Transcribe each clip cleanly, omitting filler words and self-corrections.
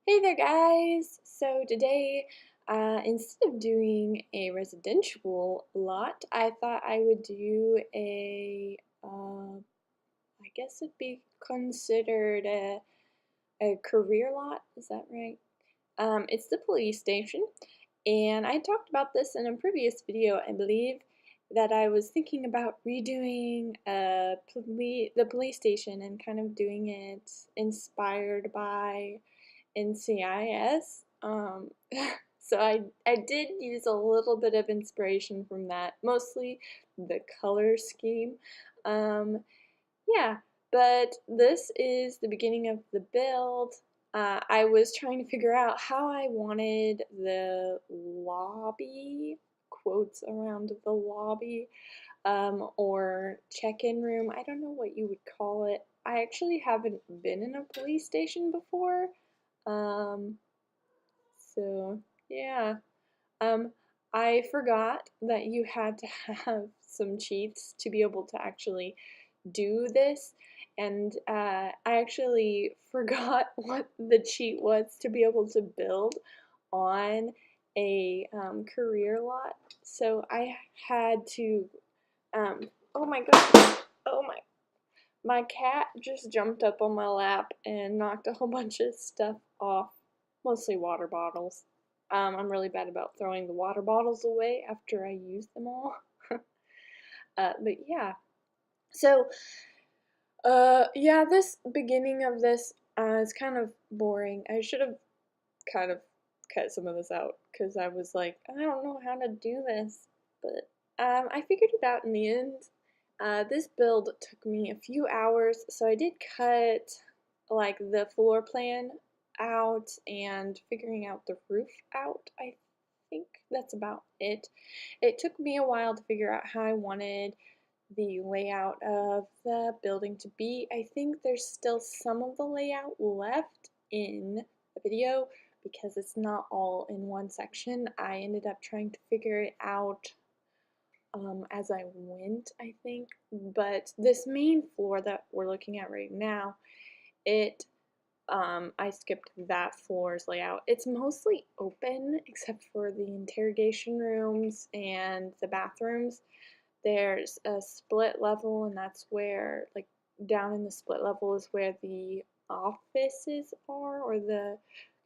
Hey there, guys! So today, instead of doing a residential lot, I thought I would do I guess it'd be considered a career lot. Is that right? It's the police station, and I talked about this in a previous video, I believe, that I was thinking about redoing the police station and kind of doing it inspired by NCIS. So I did use a little bit of inspiration from that, mostly the color scheme. Um, yeah, but this is the beginning of the build. I was trying to figure out how I wanted the lobby, quotes around the lobby, or check-in room. I don't know what you would call it. I actually haven't been in a police station before. Um, so yeah. Um, I forgot that you had to have some cheats to be able to actually do this, and I actually forgot what the cheat was to be able to build on a career lot. So I had to, oh my goodness, my cat just jumped up on my lap and knocked a whole bunch of stuff off, mostly water bottles. I'm really bad about throwing the water bottles away after I use them all. But yeah, so yeah, this beginning of this is kind of boring. I should have kind of cut some of this out because I was like, I don't know how to do this, but I figured it out in the end. This build took me a few hours, so I did cut like the floor plan out and figuring out the roof out. I think that's about it. It took me a while to figure out how I wanted the layout of the building to be. I think there's still some of the layout left in the video because it's not all in one section. I ended up trying to figure it out as I went, I think. But this main floor that we're looking at right now, I skipped that floor's layout. It's mostly open except for the interrogation rooms and the bathrooms. There's a split level, and that's where, like, down in the split level is where the offices are, or the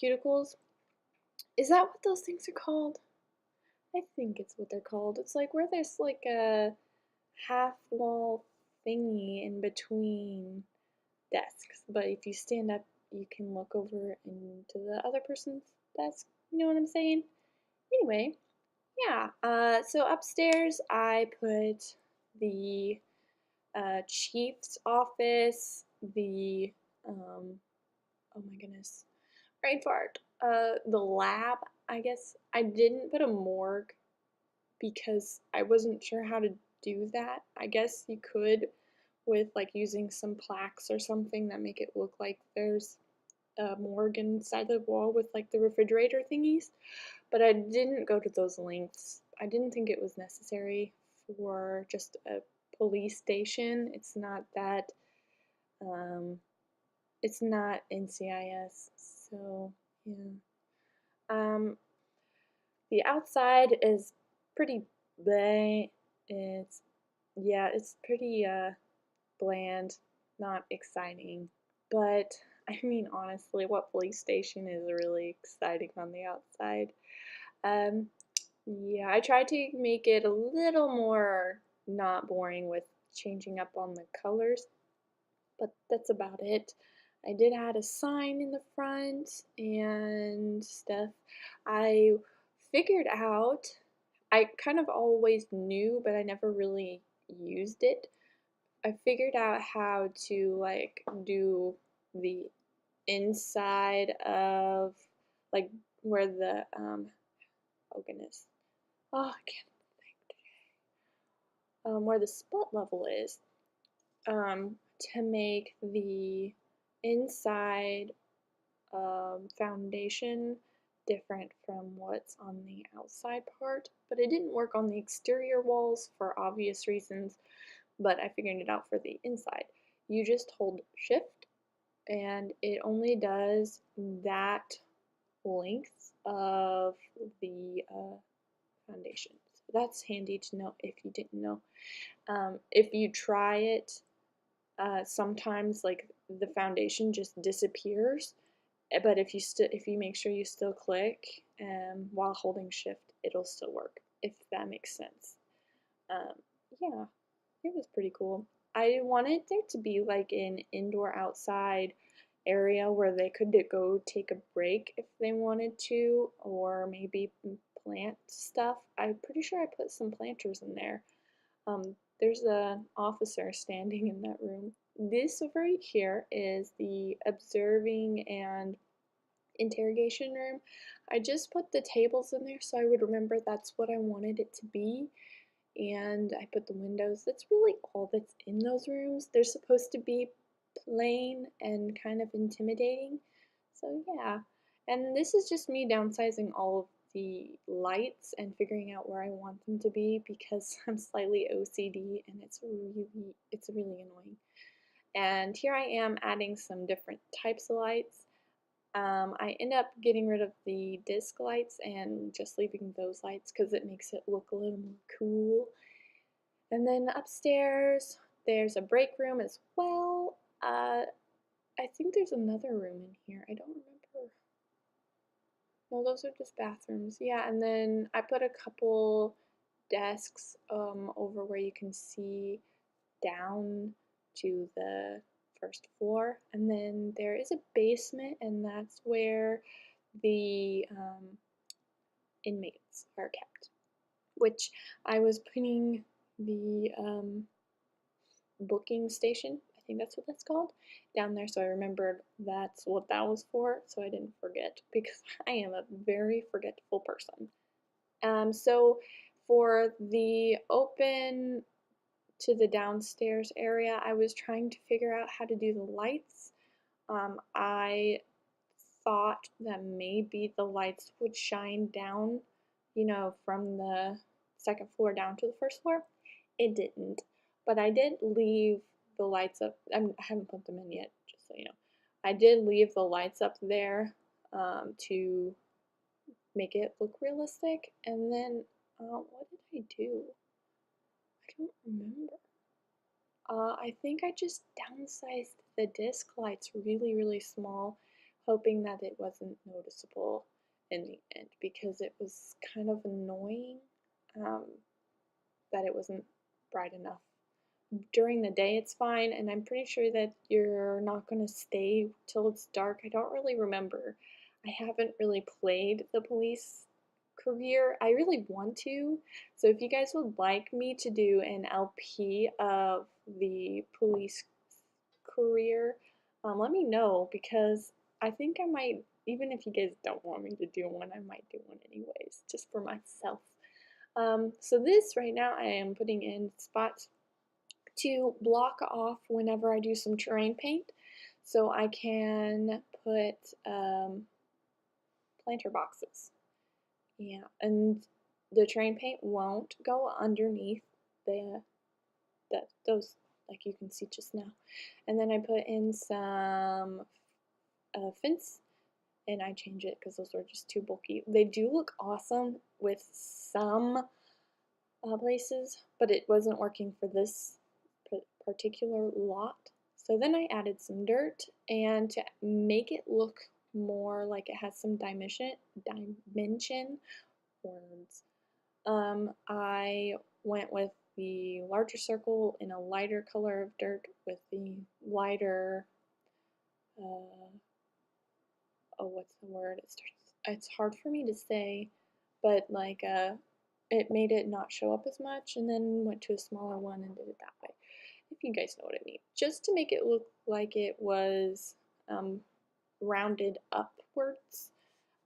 cuticles. Is that what those things are called? I think it's what they're called. It's like where there's like a half wall thingy in between desks, but if you stand up, you can look over into the other person's desk. You know what I'm saying? Anyway, yeah. So upstairs, I put the chief's office, the oh my goodness, brain fart. The lab. I guess I didn't put a morgue because I wasn't sure how to do that. I guess you could with like using some plaques or something that make it look like there's a morgue inside the wall with like the refrigerator thingies, but I didn't go to those lengths. I didn't think it was necessary for just a police station. It's not that, um, it's not NCIS, so yeah. Um, the outside is pretty bleh. It's, yeah, it's pretty bland, not exciting. But I mean, honestly, what police station is really exciting on the outside? Um, yeah, I tried to make it a little more not boring with changing up on the colors, but that's about it. I did add a sign in the front and stuff. I figured out, I kind of always knew, but I never really used it. I figured out how to like do the inside of like where the oh goodness, oh I can't think, where the split level is, to make the inside foundation different from what's on the outside part, but it didn't work on the exterior walls for obvious reasons, but I figured it out for the inside. You just hold shift and it only does that length of the foundation. So that's handy to know if you didn't know. If you try it, sometimes like the foundation just disappears, but if you make sure you still click while holding shift, it'll still work, if that makes sense. Um, yeah, it was pretty cool. I wanted there to be like an indoor outside area where they could go take a break if they wanted to, or maybe plant stuff. I'm pretty sure I put some planters in there. There's an officer standing in that room. This over here is the observing and interrogation room. I just put the tables in there so I would remember that's what I wanted it to be. And I put the windows. That's really all that's in those rooms. They're supposed to be plain and kind of intimidating. So yeah. And this is just me downsizing all of the lights and figuring out where I want them to be because I'm slightly OCD and it's really annoying. And here I am adding some different types of lights. I end up getting rid of the disc lights and just leaving those lights because it makes it look a little more cool. And then upstairs, there's a break room as well. I think there's another room in here. I don't remember. No, those are just bathrooms. Yeah, and then I put a couple desks over where you can see down to the first floor. And then there is a basement, and that's where the inmates are kept, which I was putting the booking station, I think that's what that's called, down there, so I remembered that's what that was for, so I didn't forget, because I am a very forgetful person. So for the open to the downstairs area, I was trying to figure out how to do the lights. I thought that maybe the lights would shine down, from the second floor down to the first floor. It didn't, but I did leave the lights up. I haven't put them in yet, just so you know. I did leave the lights up there to make it look realistic. And then, what did I do? I don't remember. I think I just downsized the disc lights really, really small, hoping that it wasn't noticeable in the end because it was kind of annoying um, that it wasn't bright enough. During the day it's fine, and I'm pretty sure that you're not going to stay till it's dark. I don't really remember. I haven't really played the police career. I really want to. So if you guys would like me to do an LP of the police career, let me know because I think I might, even if you guys don't want me to do one, I might do one anyways, just for myself. So this right now I am putting in spots to block off whenever I do some terrain paint, so I can put planter boxes. Yeah, and the terrain paint won't go underneath the those, like you can see just now. And then I put in some fence, and I change it because those are just too bulky. They do look awesome with some places, but it wasn't working for this particular lot. So then I added some dirt, and to make it look more like it has some dimension words, I went with the larger circle in a lighter color of dirt with the lighter, oh, what's the word? It's hard for me to say, but like, it made it not show up as much, and then went to a smaller one and did it that way. If you guys know what I mean. Just to make it look like it was rounded upwards.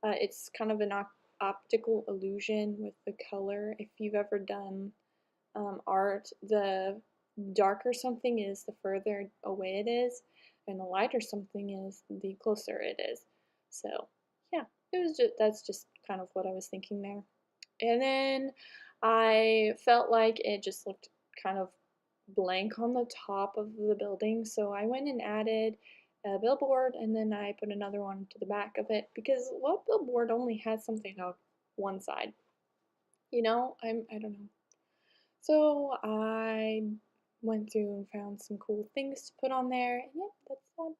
It's kind of an optical illusion with the color. If you've ever done art, the darker something is, the further away it is, and the lighter something is, the closer it is. So yeah, that's just kind of what I was thinking there. And then I felt like it just looked kind of blank on the top of the building, so I went and added a billboard, and then I put another one to the back of it because what billboard only has something on one side? You know, I don't know. So I went through and found some cool things to put on there, and yeah, that's that.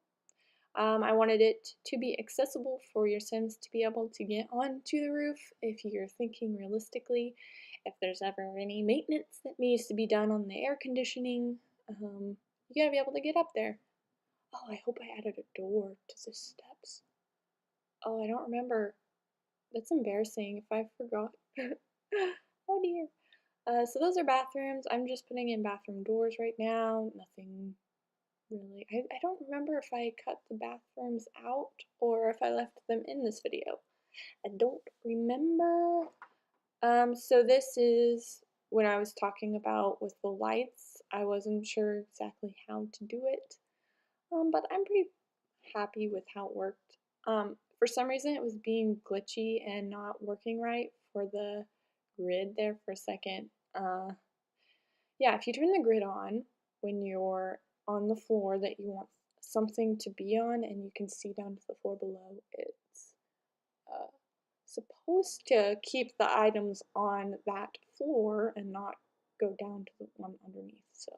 I wanted it to be accessible for your Sims to be able to get onto the roof if you're thinking realistically. If there's ever any maintenance that needs to be done on the air conditioning, you gotta be able to get up there. Oh, I hope I added a door to the steps. Oh, I don't remember. That's embarrassing if I forgot. Oh dear. So those are bathrooms. I'm just putting in bathroom doors right now. Nothing really. I don't remember if I cut the bathrooms out or if I left them in this video. I don't remember. So this is when I was talking about with the lights. I wasn't sure exactly how to do it, but I'm pretty happy with how it worked. For some reason, it was being glitchy and not working right for the grid there for a second. Yeah, if you turn the grid on when you're on the floor that you want something to be on and you can see down to the floor below, it's uh, supposed to keep the items on that floor and not go down to the one underneath. So,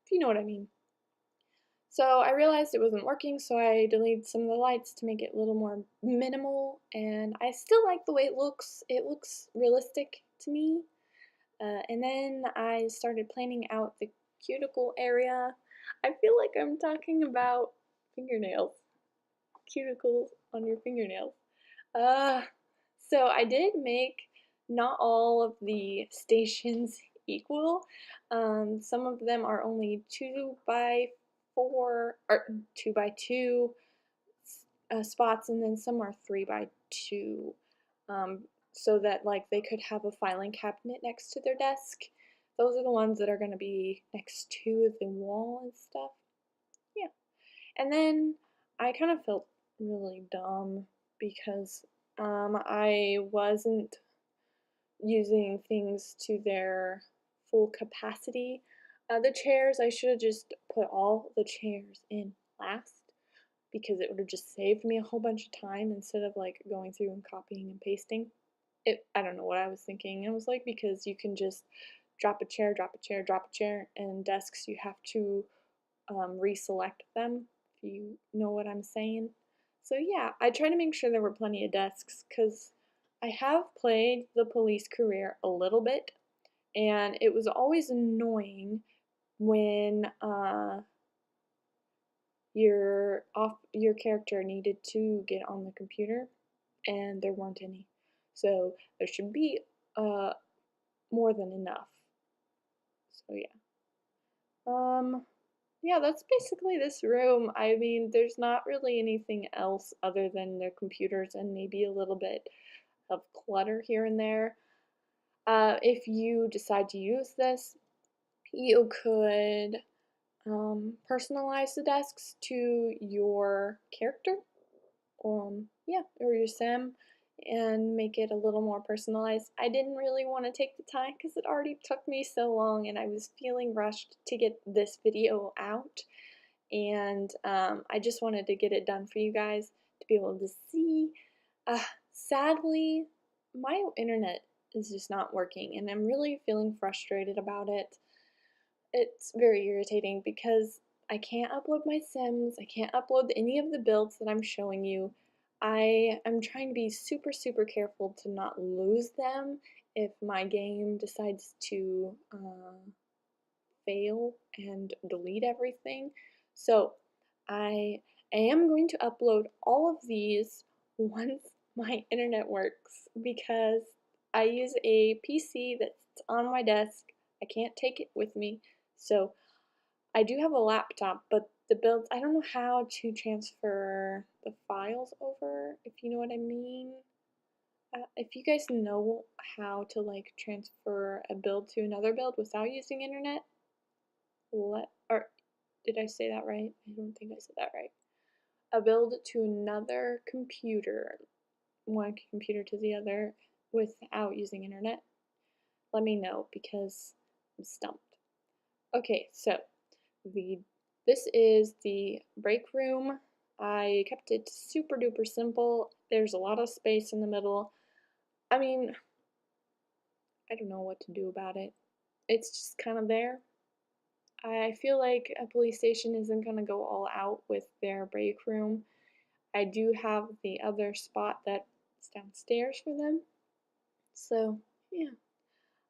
if you know what I mean. So I realized it wasn't working, so I deleted some of the lights to make it a little more minimal, and I still like the way it looks. It looks realistic to me. And then I started planning out the cuticle area. I feel like I'm talking about fingernails, cuticles on your fingernails. Uh, so I did make not all of the stations equal. Some of them are only 2x4 or 2x2 spots, and then some are 3x2. Um, so that like they could have a filing cabinet next to their desk. Those are the ones that are going to be next to the wall and stuff. Yeah. And then I kind of felt really dumb because I wasn't using things to their full capacity. The chairs, I should have just put all the chairs in last because it would have just saved me a whole bunch of time instead of like going through and copying and pasting. I don't know what I was thinking. It was like because you can just drop a chair, drop a chair, drop a chair, and desks you have to reselect them, if you know what I'm saying. So yeah, I try to make sure there were plenty of desks because I have played the police career a little bit, and it was always annoying when your character needed to get on the computer and there weren't any. So there should be more than enough. So yeah. Yeah, that's basically this room. I mean, there's not really anything else other than their computers and maybe a little bit of clutter here and there. If you decide to use this, you could personalize the desks to your character, yeah, or your sim, and make it a little more personalized. I didn't really want to take the time because it already took me so long and I was feeling rushed to get this video out, and I just wanted to get it done for you guys to be able to see. Sadly, my internet is just not working and I'm really feeling frustrated about it. It's very irritating because I can't upload my Sims, I can't upload any of the builds that I'm showing you. I am trying to be super, super careful to not lose them if my game decides to fail and delete everything. So I am going to upload all of these once my internet works because I use a PC that's on my desk. I can't take it with me. So I do have a laptop, but the builds, I don't know how to transfer the files over, if you know what I mean. If you guys know how to like transfer a build to another build without using internet, or did I say that right? I don't think I said that right. A build to another computer, one computer to the other without using internet. Let me know because I'm stumped. Okay, so this is the break room I kept it super duper simple. There's a lot of space in the middle. I mean, I don't know what to do about it. It's just kind of there. I feel like a police station isn't going to go all out with their break room. I do have the other spot that's downstairs for them. So, yeah.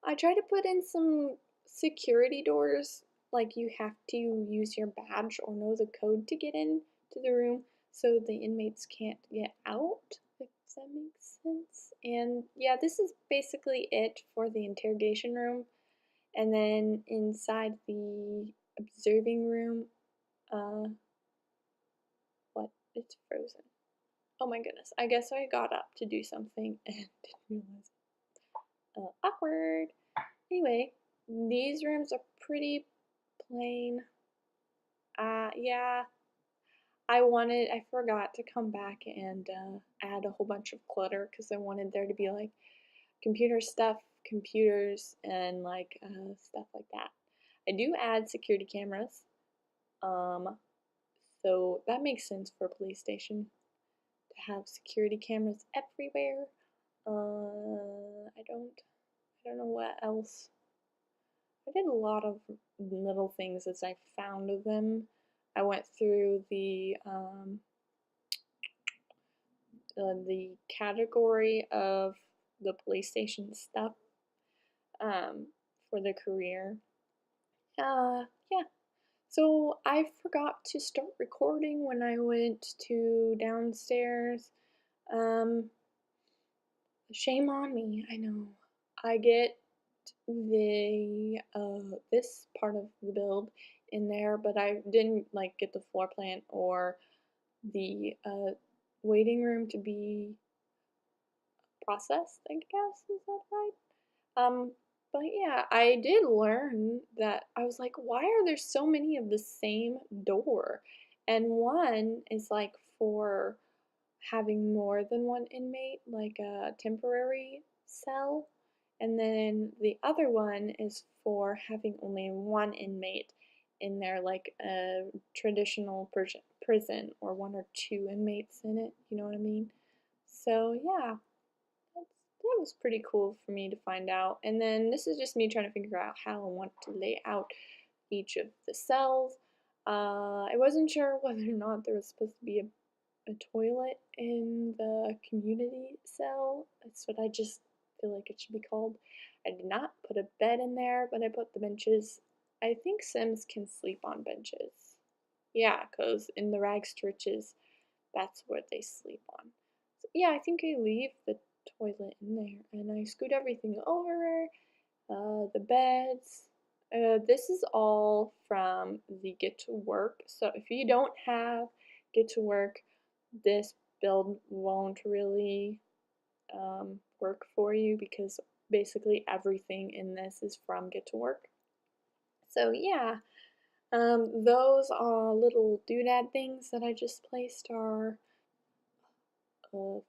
I try to put in some security doors, like you have to use your badge or know the code to get in to the room so the inmates can't get out, if that makes sense. And yeah, this is basically it for the interrogation room. And then inside the observing room, uh, what? It's frozen. Oh my goodness. I guess I got up to do something and didn't realize. Awkward. Anyway, these rooms are pretty plain. Yeah, I forgot to come back and add a whole bunch of clutter because I wanted there to be like computer stuff, computers, and like stuff like that. I do add security cameras, um, so that makes sense for a police station to have security cameras everywhere. I don't know what else. I did a lot of little things as I found them. I went through the category of the police station stuff um, for the career. Yeah. So I forgot to start recording when I went to downstairs. Um, Shame on me. I know. I get the this part of the build in there, but I didn't like get the floor plan or the waiting room to be processed, I guess, is that right? But yeah, I did learn that I was like, why are there so many of the same door? And one is like for having more than one inmate, like a temporary cell, and then the other one is for having only one inmate in there, like a traditional prison, or one or two inmates in it, you know what I mean? So yeah, that was pretty cool for me to find out. And then this is just me trying to figure out how I want to lay out each of the cells. I wasn't sure whether or not there was supposed to be a toilet in the community cell. That's what I just feel like it should be called. I did not put a bed in there, but I put the benches. I think Sims can sleep on benches. Yeah, because in the rags to riches, that's what they sleep on. So yeah, I think I leave the toilet in there, and I scoot everything over, the beds. This is all from the Get to Work. So if you don't have Get to Work, this build won't really work for you because basically everything in this is from Get to Work. So yeah, those are little doodad things that I just placed are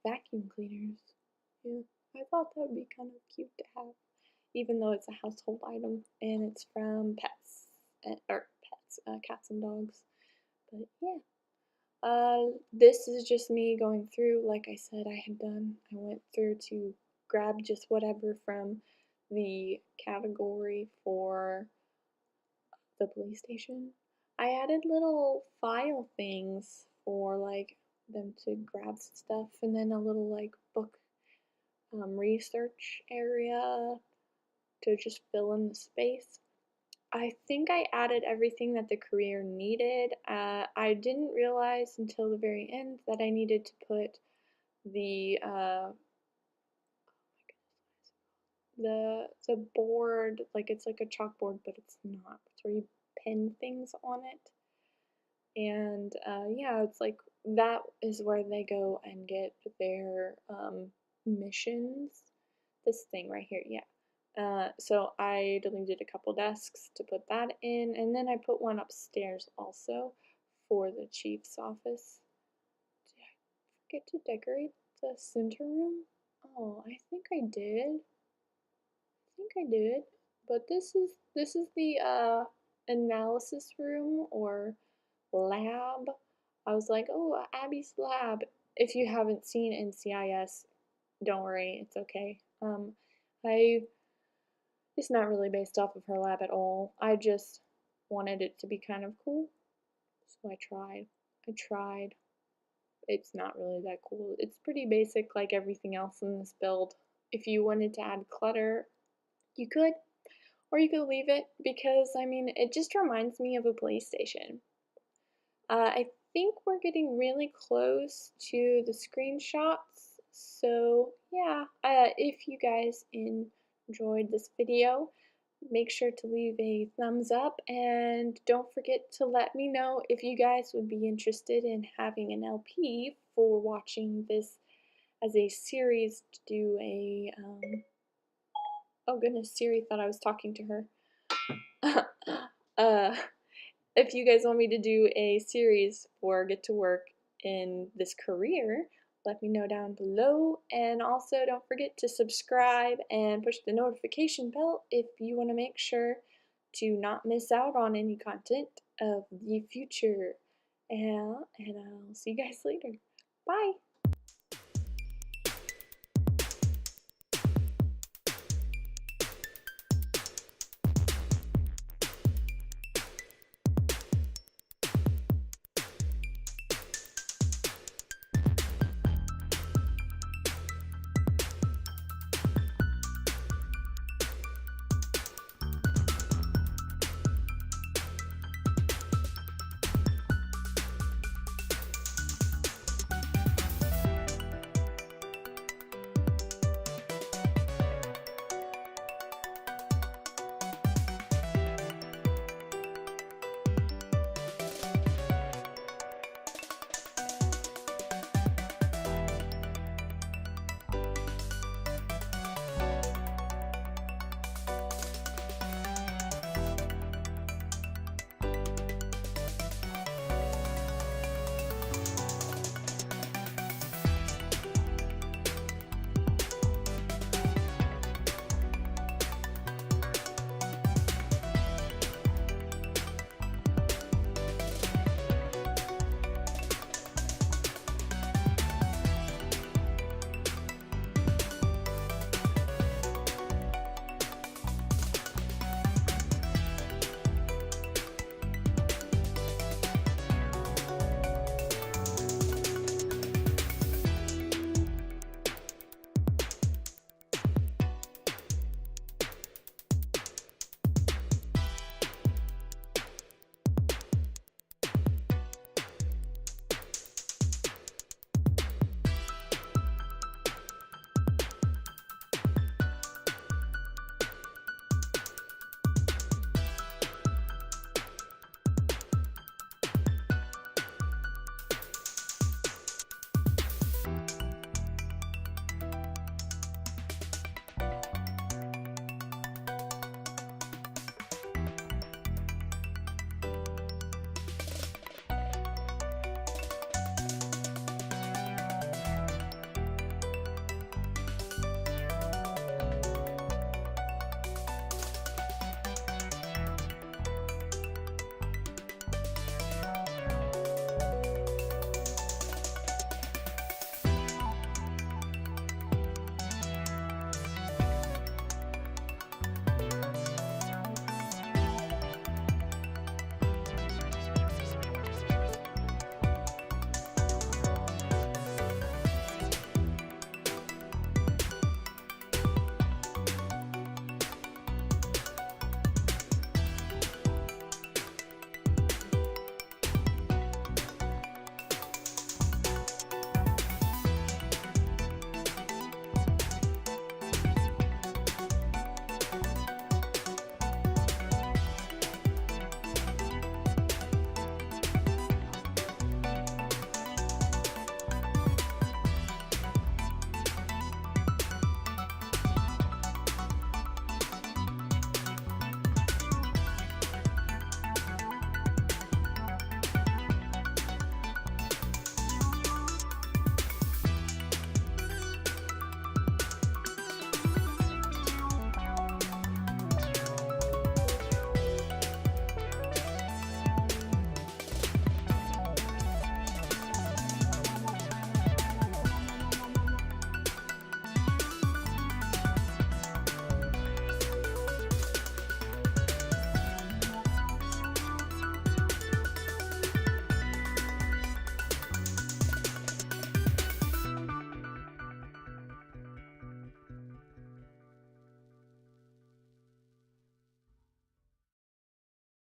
vacuum cleaners. Yeah, I thought that would be kind of cute to have, even though it's a household item and it's from pets, or pets, cats and dogs. But yeah. This is just me going through, like I said I had done. I went through to grab just whatever from the category for the police station. I added little file things for like them to grab stuff, and then a little like book research area to just fill in the space. I think I added everything that the career needed. I didn't realize until the very end that I needed to put the the board, like it's like a chalkboard, but it's not. It's where you pin things on it. And yeah, it's like that is where they go and get their missions. This thing right here, yeah. So I deleted a couple desks to put that in, and then I put one upstairs also for the chief's office. Did I forget to decorate the center room? Oh, I think I did. I think I did. But this is the analysis room or lab. I was like, oh, Abby's lab. If you haven't seen NCIS, don't worry, it's okay. I It's not really based off of her lab at all. I just wanted it to be kind of cool, so I tried. I tried. It's not really that cool. It's pretty basic like everything else in this build. If you wanted to add clutter, you could, or you could leave it because, I mean, it just reminds me of a police station. I think we're getting really close to the screenshots, so yeah, if you guys enjoyed this video, make sure to leave a thumbs up and don't forget to let me know if you guys would be interested in having an LP for watching this as a series to do a, oh goodness, Siri thought I was talking to her. uh, if you guys want me to do a series for Get to Work in this career, let me know down below. And also don't forget to subscribe and push the notification bell if you want to make sure to not miss out on any content of the future. And I'll see you guys later. Bye!